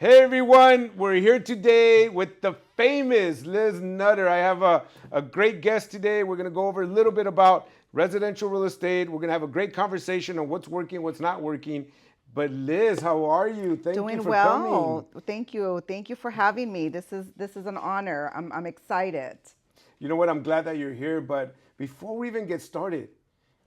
Hey everyone, we're here today with the famous Liz Nutter. I have a great guest today. We're going to go over a little bit about residential real estate. We're going to have a great conversation on what's working, what's not working. But Liz, how are you? Thank you Doing for coming. well. Thank you. Thank you for having me. This is an honor. I'm excited. You know what? I'm glad that you're here. But before we even get started,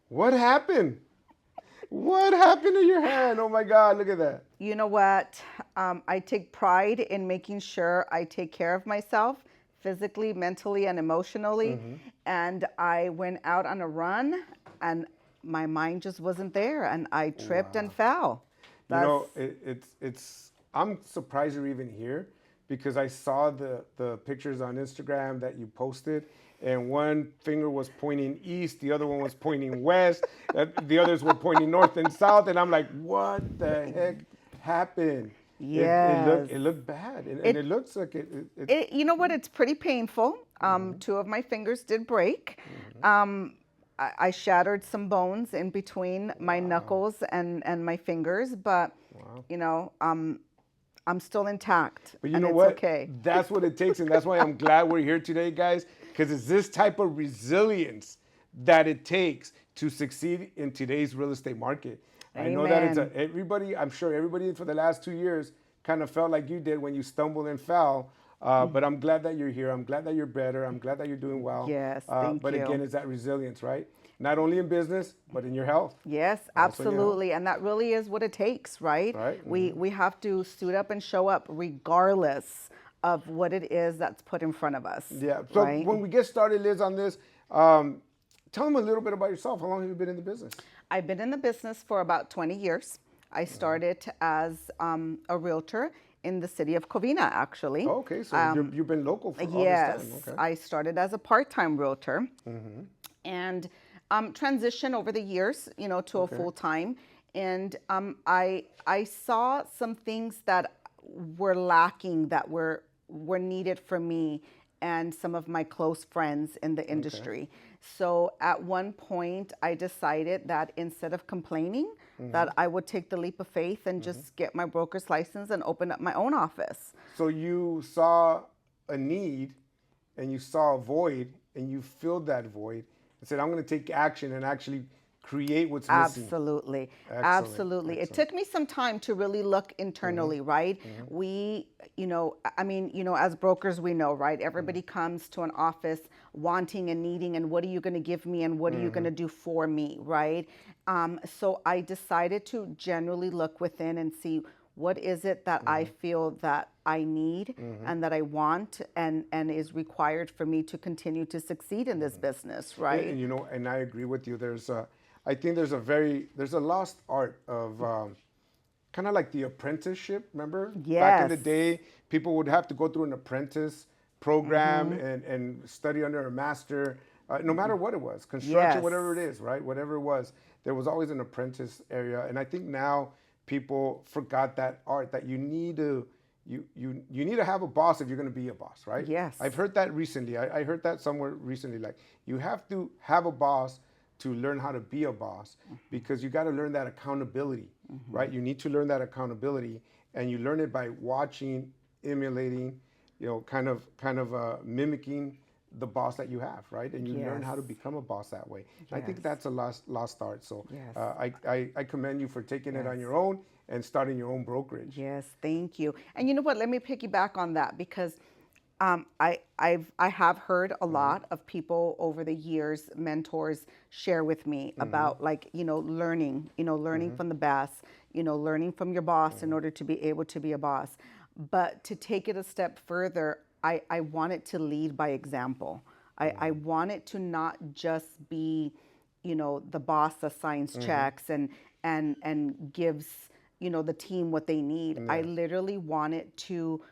what happened? What happened to your hand? Oh my God, look at that. You know what? I take pride in making sure I take care of myself physically, mentally, and emotionally. And I went out on a run, and my mind just wasn't there, and I tripped and Wow. fell. You That's know, it's I'm surprised you're even here because I saw the pictures on Instagram that you posted, and one finger was pointing east, the other one was pointing west, the others were pointing north and south, and I'm like, what the heck happened? yes. It looked bad, and it It looks like you know what? It's pretty painful. Two of my fingers did break. I shattered some bones in between my wow, knuckles and my fingers, but wow. you know, I'm still intact, But you and know it's what? okay. That's what it takes, and that's why I'm glad we're here today, guys, because it's this type of resilience that it takes to succeed in today's real estate market. I know that Amen. everybody. I'm sure everybody for the last 2 years kind of felt like you did when you stumbled and fell. But I'm glad that you're here. I'm glad that you're better. I'm glad that you're doing well. Yes, thank But again, you. it's that resilience, right? Not only in business, but in your health. Yes, Also in your health, absolutely. And that really is what it takes, right? right? We have to suit up and show up regardless of what it is that's put in front of us, Yeah. So right? when we get started, Liz, on this, um, tell them a little bit about yourself. How long have you been in the business? I've been in the business for about 20 years. I started as a realtor in the city of Covina, actually. Oh, okay, so you've been local for all this time. Yes, Okay. I started as a part-time realtor and transitioned over the years, to a Okay. full-time. And I saw some things that were lacking that were needed for me and some of my close friends in the Okay. industry. So at one point, I decided that instead of complaining, that I would take the leap of faith and just get my broker's license and open up my own office. So you saw a need and you saw a void and you filled that void and said, I'm going to take action and actually create what's missing. Absolutely. Excellent. Absolutely. It Excellent. took me some time to really look internally, right? We, as brokers, we know, right? Everybody comes to an office wanting and needing, and what are you going to give me and what are you going to do for me, right? So I decided to generally look within and see what is it that I feel that I need and that I want and is required for me to continue to succeed in this business, right? And you know, and I agree with you. I think there's a lost art of kind of like the apprenticeship. Remember, back in Yes. the day, people would have to go through an apprentice program and study under a master, no matter what it was, construction, Yes. whatever it is, right? Whatever it was, there was always an apprentice area. And I think now people forgot that art that you need to have a boss if you're going to be a boss, right? Yes. I've heard that recently. I heard that somewhere recently. Like you have to have a boss to learn how to be a boss because you got to learn that accountability, right? You need to learn that accountability, and you learn it by watching, emulating, kind of mimicking the boss that you have, right? And you learn Yes. how to become a boss that way. And I think Yes. that's a lost art. So Yes. I commend you for taking it on Yes. your own and starting your own brokerage. Yes, thank you. And you know what? Let me piggyback on that because I have heard a lot of people over the years, mentors share with me about like, learning from the best, learning from your boss in order to be able to be a boss. But to take it a step further, I want it to lead by example. I want it to not just be, the boss assigns checks and gives, the team what they need. I Yeah. literally want it to,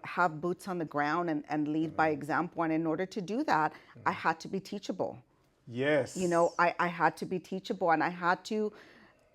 have boots on the ground and lead by example. And in order to do that, I had to be teachable. Yes. I had to be teachable and I had to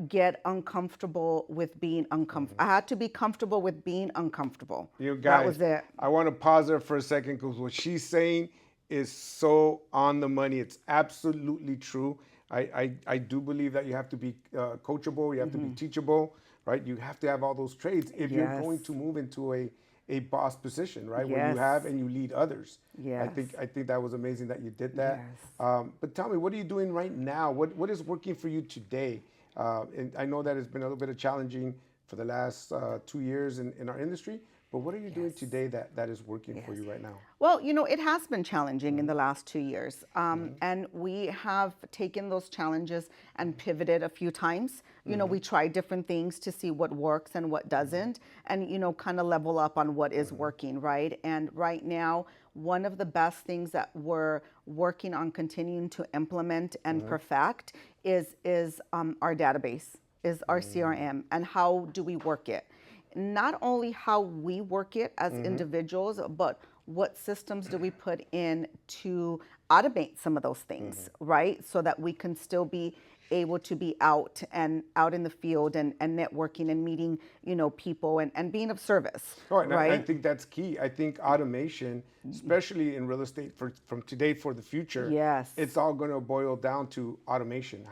get uncomfortable with being uncomfortable. I had to be comfortable with being uncomfortable. You That guys, was it. I want to pause there for a second because what she's saying is so on the money. It's absolutely true. I do believe that you have to be coachable, you have to be teachable, right? You have to have all those trades if you're going to move into a boss position, right? Where you have and you lead others. Yes. I think that was amazing that you did that. Yes. But tell me, what are you doing right now? What is working for you today? And I know that it's been a little bit of challenging for the last 2 years in our industry. But what are you doing today that is working for you right now? Well, it has been challenging in the last 2 years. And we have taken those challenges and pivoted a few times. We tried different things to see what works and what doesn't, and, kind of level up on what is working, right? And right now, one of the best things that we're working on continuing to implement and perfect is our database, is our CRM, and how do we work it? Not only how we work it as individuals, but what systems do we put in to automate some of those things, right? So that we can still be able to be out in the field and networking and meeting, people and being of service. Oh, and right? I think that's key. I think automation, especially in real estate from today for the future, Yes. it's all going to boil down to automation.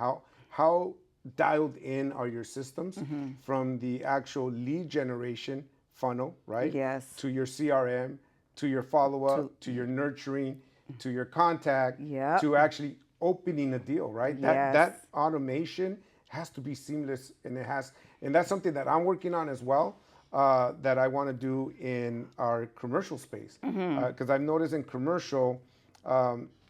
How dialed in are your systems from the actual lead generation funnel, right? Yes. To your CRM, to your follow-up, to your nurturing, to your contact, Yep. to actually opening a deal, right? Yes. That automation has to be seamless, and that's something that I'm working on as well. That I want to do in our commercial space, because I've noticed in commercial,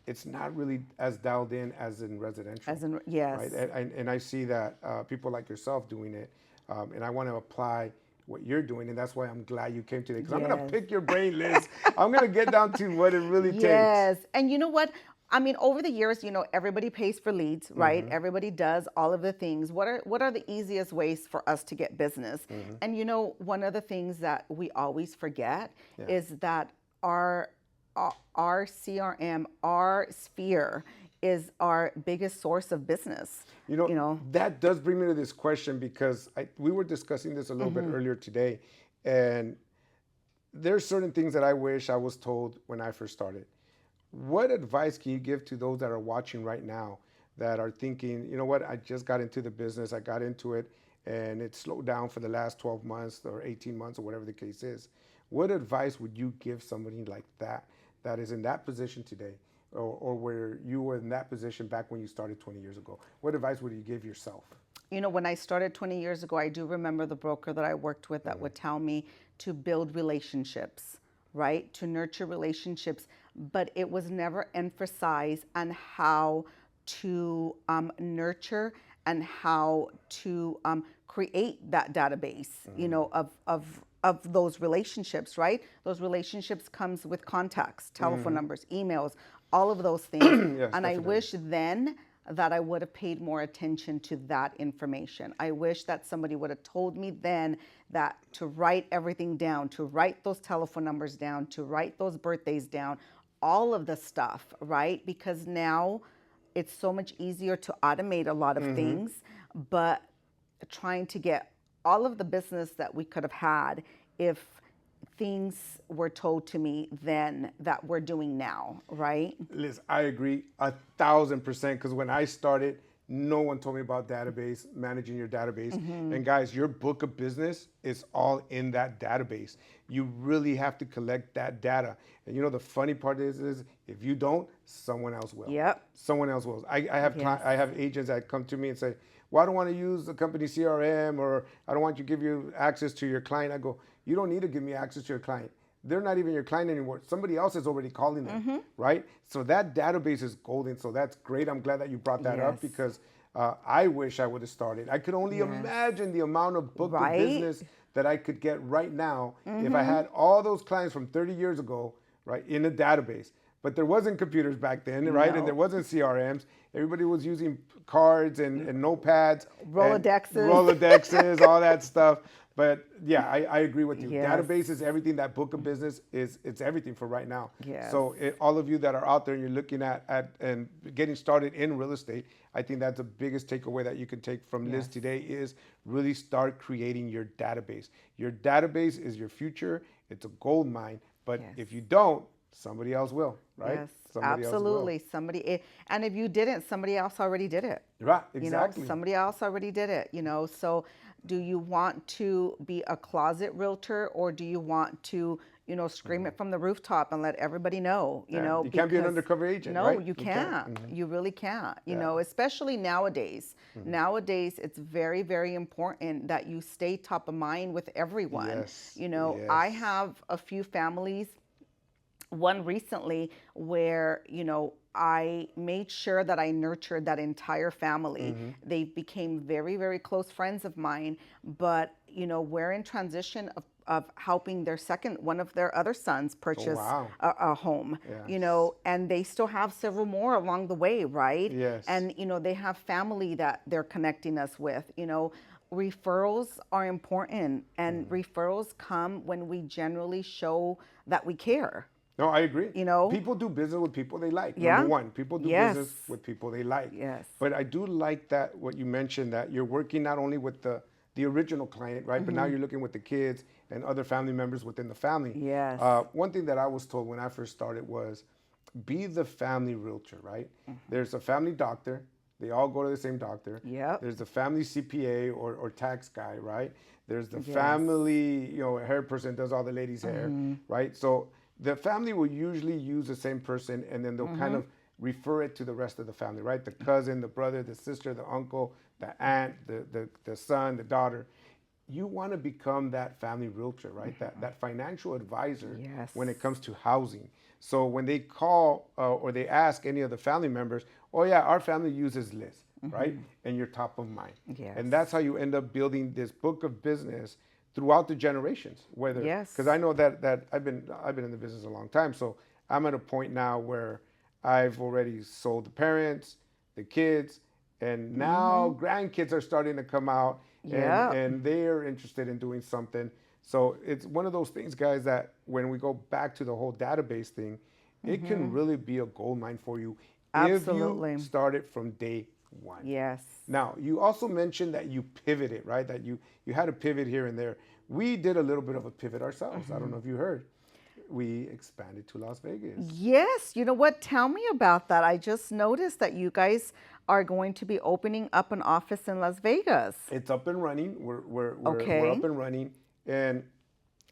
it's not really as dialed in as in residential. Yes. Right? And I see that people like yourself doing it, and I want to apply what you're doing, and that's why I'm glad you came today, because I'm going to pick your brain, Liz. I'm going to get down to what it really takes. Yes, and you know what? I mean, over the years, everybody pays for leads, right? Everybody does all of the things. What are the easiest ways for us to get business? And one of the things that we always forget is that our CRM, our sphere, is our biggest source of business. That does bring me to this question, because we were discussing this a little bit earlier today, and there's certain things that I wish I was told when I first started. What advice can you give to those that are watching right now that are thinking, you know what, I just got into the business, I got into it, and it slowed down for the last 12 months or 18 months or whatever the case is? What advice would you give somebody like that is in that position today, or where you were in that position back when you started 20 years ago? What advice would you give yourself? When I started 20 years ago, I do remember the broker that I worked with that would tell me to build relationships, right? To nurture relationships, but it was never emphasized on how to nurture and how to create that database, of those relationships, right? Those relationships comes with contacts, telephone numbers, emails, all of those things. Yes, and definitely. I wish then that I would have paid more attention to that information. I wish that somebody would have told me then that to write everything down, to write those telephone numbers down, to write those birthdays down, all of the stuff, right? Because now it's so much easier to automate a lot of things, but trying to get all of the business that we could have had if things were told to me then that we're doing now, right? Liz, I agree 1,000%, because when I started, no one told me about database, managing your database. And guys, your book of business is all in that database. You really have to collect that data. And the funny part is if you don't, someone else will. Yep. Someone else will. I have agents that come to me and say, well, I don't want to use the company CRM, or I don't want you to give you access to your client. I go, you don't need to give me access to your client. They're not even your client anymore. Somebody else is already calling them, right? So that database is golden. So that's great. I'm glad that you brought that up, because I wish I would have started. I could only imagine the amount of book of business that I could get right now if I had all those clients from 30 years ago, right, in a database. But there wasn't computers back then, right? And there wasn't CRMs. Everybody was using cards and notepads. Rolodexes, all that stuff. But yeah, I agree with you. Yes. Database is everything. That book of business it's everything for right now. Yes. So all of you that are out there and you're looking at and getting started in real estate, I think that's the biggest takeaway that you can take from Liz today is really start creating your database. Your database is your future. It's a gold mine. But if you don't, somebody else will, right? Yes, somebody absolutely. Else will. And if you didn't, somebody else already did it. Right, exactly. Somebody else already did it, So Do you want to be a closet realtor, or do you want to, scream it from the rooftop and let everybody know, Yeah, you can't be an because undercover agent, no, right? you can't. can't. You really can't, Yeah. especially nowadays. Nowadays, it's very, very important that you stay top of mind with everyone. Yes. I Yes. have a few families, one recently where I made sure that I nurtured that entire family. They became very, very close friends of mine, but we're in transition of helping one of their other sons Oh, purchase wow. a home, Yes. and they still have several more along the way, right? Yes. And they have family that they're connecting us with. Referrals are important, and referrals come when we generally show that we care. No, I agree. You know? People do business with people they like. Number Yeah. one, people do Yes. business with people they like. Yes. But I do like that what you mentioned, that you're working not only with the original client, right? But now you're looking with the kids and other family members within the family. Yes. One thing that I was told when I first started was be the family realtor, right? There's a family doctor. They all go to the same doctor. Yep. There's the family CPA or tax guy, right? There's the Yes. family, hair person does all the ladies' hair, right? So the family will usually use the same person, and then they'll kind of refer it to the rest of the family, right? The cousin, the brother, the sister, the uncle, the aunt, the son, the daughter. You want to become that family realtor, right? That financial advisor Yes. when it comes to housing. So when they call or they ask any of the family members, oh yeah, our family uses Liz, right? And you're top of mind. Yes. And that's how you end up building this book of business throughout the generations. Whether, Yes. because I know that I've been in the business a long time, so I'm at a point now where I've already sold the parents, the kids, and now grandkids are starting to come out, Yeah. and they're interested in doing something. So it's one of those things, guys, that when we go back to the whole database thing, it can really be a gold mine for you Absolutely. if you start it from day one. Yes. Now, you also mentioned that you pivoted, right? That you had a pivot here and there. We did a little bit of a pivot ourselves. I don't know if you heard. We expanded to Las Vegas. Yes. You know what? Tell me about that. I just noticed that you guys are going to be opening up an office in Las Vegas. It's up and running. We're Okay. up and running. And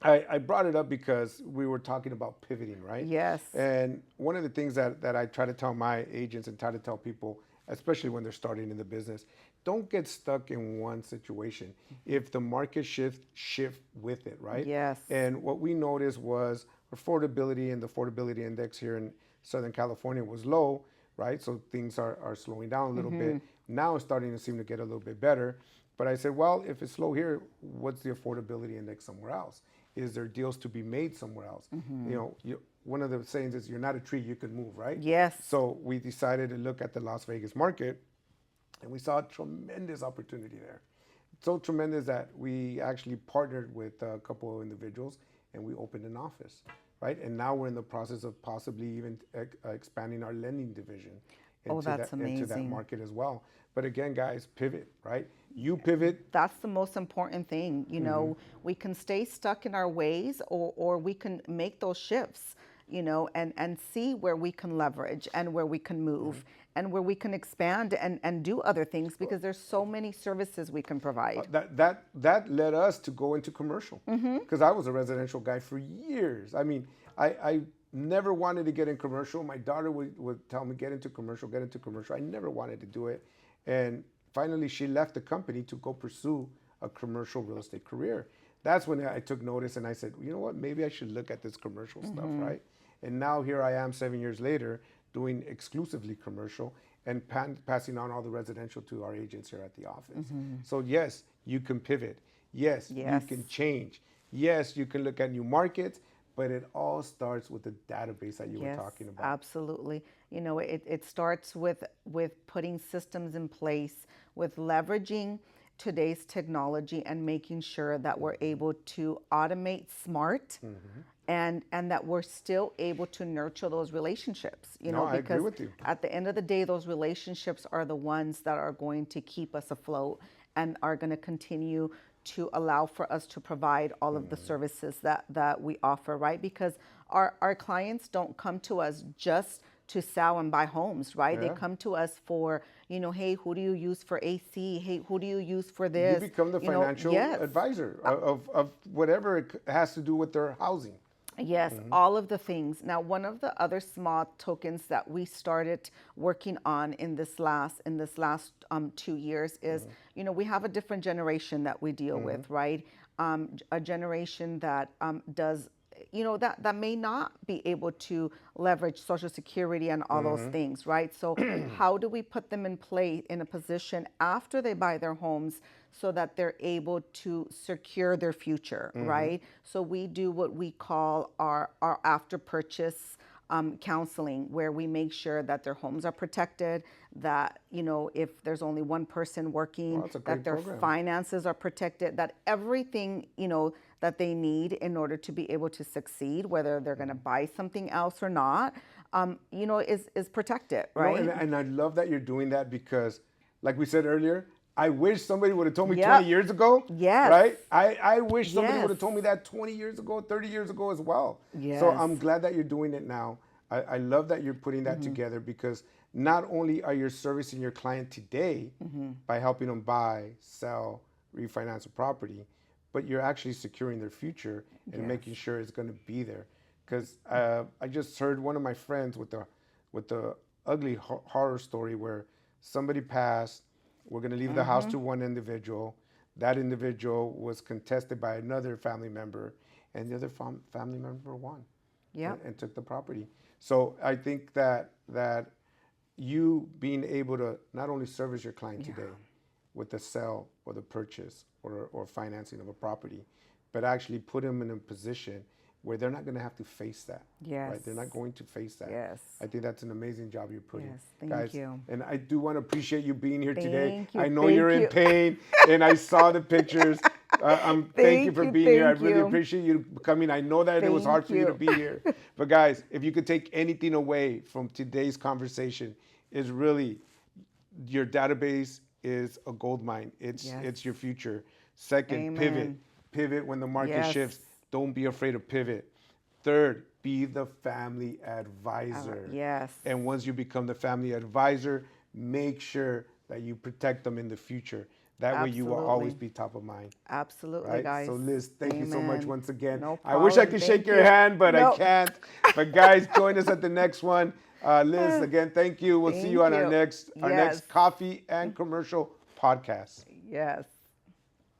I brought it up because we were talking about pivoting, right? Yes. And one of the things that I try to tell my agents and try to tell people, especially when they're starting in the business, don't get stuck in one situation. If the market shift with it, right? Yes. And what we noticed was affordability, and the affordability index here in Southern California was low, right? So things are slowing down a little bit. Now it's starting to seem to get a little bit better. But I said, well, if it's slow here, what's the affordability index somewhere else? Is there deals to be made somewhere else? One of the sayings is, you're not a tree, you can move, right? Yes. So we decided to look at the Las Vegas market, and we saw a tremendous opportunity there. So tremendous that we actually partnered with a couple of individuals, and we opened an office, right? And now we're in the process of possibly even expanding our lending division into that's into that amazing. market as well. But again, guys, pivot, right? You pivot. That's the most important thing. We can stay stuck in our ways, or we can make those shifts, and see where we can leverage and where we can move and where we can expand and do other things, because there's so many services we can provide. That led us to go into commercial, because I was a residential guy for years. I mean, I never wanted to get in commercial. My daughter would tell me, get into commercial, get into commercial. I never wanted to do it. And finally, she left the company to go pursue a commercial real estate career. That's when I took notice, and I said, you know what, maybe I should look at this commercial stuff, right? And now here I am 7 years later doing exclusively commercial and passing on all the residential to our agents here at the office. So yes, you can pivot. Yes, Yes. you can change. Yes, you can look at new markets, but it all starts with the database that you were talking about. Absolutely. It starts with putting systems in place, with leveraging today's technology and making sure that we're able to automate smart, and that we're still able to nurture those relationships. No, I agree because with you. at the end of the day, those relationships are the ones that are going to keep us afloat and are going to continue to allow for us to provide all of the services that we offer, right? Because our clients don't come to us just to sell and buy homes, right? They Yeah. come to us for, hey, who do you use for AC? Hey, who do you use for You this? become the financial Yes. advisor of whatever it has to do with their housing. Yes, all of the things. Now, one of the other small tokens that we started working on in this last 2 years is, we have a different generation that we deal with, right? A generation that does, that may not be able to leverage Social Security and all those things, right? So, how do we put them in play in a position after they buy their homes so that they're able to secure their future, right? So we do what we call our after purchase counseling, where we make sure that their homes are protected, that, if there's only one person working, That's a that great their program. finances are protected, that everything, that they need in order to be able to succeed, whether they're going to buy something else or not, is protected, right? And I love that you're doing that because, like we said earlier, I wish somebody would have told me Yep. 20 years ago. Yes. Right? I wish somebody would have Yes. told me that 20 years ago, 30 years ago as well. So Yes. I'm glad that you're doing it now. I love that you're putting that together because not only are you servicing your client today by helping them buy, sell, refinance a property, but you're actually securing their future and making sure it's going to be there. Because I just heard one of my friends with the ugly horror story where somebody passed. We're going to leave the house to one individual. That individual was contested by another family member, and the other family member won. Yep. And took the property. So I think that you being able to not only service your client today with the sale or the purchase or financing of a property, but actually put them in a position where they're not going to have to face that. Yes. Right? They're not going to face that. Yes. I think that's an amazing job you're putting. Yes, thank Guys, you. And I do want to appreciate you being here today. Thank you, I know thank you're in you. pain, and I saw the pictures. Thank you for being here. I thank really you. appreciate you coming. I know that it was Thank hard for you to you. be here. But guys, if you could take anything away from today's conversation, is really your database is a gold mine. It's your future. Second, Amen. pivot when the market Yes. shifts. Don't be afraid to pivot. Third, be the family advisor. Yes. And once you become the family advisor, make sure that you protect them in the future. That way you will always Absolutely. be top of mind. Absolutely, Right? guys. So Liz, thank you so much Amen. once again. No I wish I problem. could Thank shake your you. hand, but Nope. I can't. But guys, join us at the next one. Liz, again, thank you. We'll see Thank you on our you. next Yes. coffee and commercial podcast. Yes.